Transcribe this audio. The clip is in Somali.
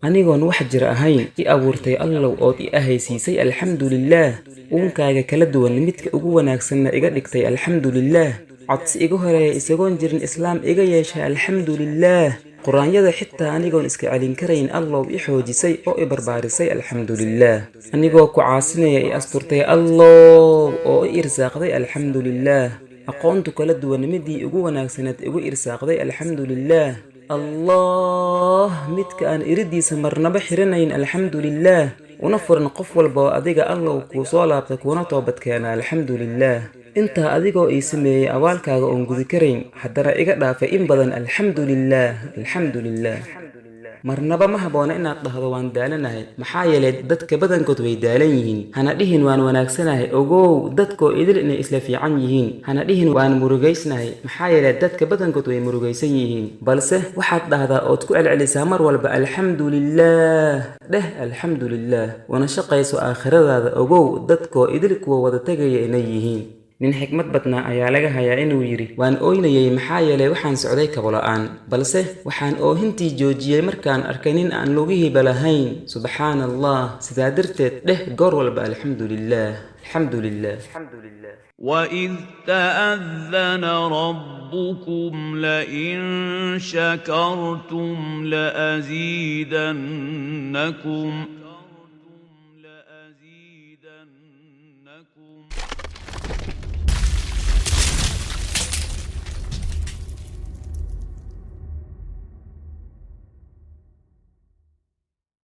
anigoon wax jir ahayn i abuurtay allow ood i ahaysiisay alxamdulillaah uunkaaga kala duwan midka ugu wanaagsanna iga dhigtay alxamdulillaah codsi iga horeeya isagoon jirin islaam iga yeeshay alxamdulillaah quraanyada xitaa anigoon iska celin karayn allow i xoojisay oo i barbaarisay alxamdulillaah anigoo ku caasinaya i asturtay allow oo i irsaaqday alxamdulillaah aqoontu kala duwan midii ugu wanaagsaneed igu irsaaqday alxamdulillaah الله متك أن إردي سمرنا بحرنين الحمد لله ونفر قف والبا أديك الله وكوصالا بتكون طابت كان الحمد لله انت أديكو إيسمي أولك أنقذ كريم حتى رأيك فإن بدن الحمد لله الحمد لله marnaba ma haboona inaad dhahdo waan daalanahay maxaa yeelay dadka badankood way daalan yihiin hana dhihin waan wanaagsanahay ogow dadkoo idil inay isla fiican yihiin hana dhihin waan murugaysnahay maxaa yeelay dadka badankood way murugaysan yihiin balse waxaad dhahdaa ood ku celcelisaa mar walba alxamdulillaah dheh alxamdulillaah wana shaqayso aakhiradaada ogow dadkoo idil kuwa wada tegaya inay yihiin nin xikmad badnaa ayaa laga hayaa inuu yiri waan ooynayay maxaa yeelay waxaan socday kabolaan balse waxaan oohintii joojiyay markaan arkay nin aan lugihiiba lahayn subxaanallah sidaa darteed dheh goor walba alxamdulillaah alxamdulillaah وَإِذْ تَأَذَّنَ رَبُّكُمْ لَئِن شَكَرْتُمْ لَأَزِيدَنَّكُمْ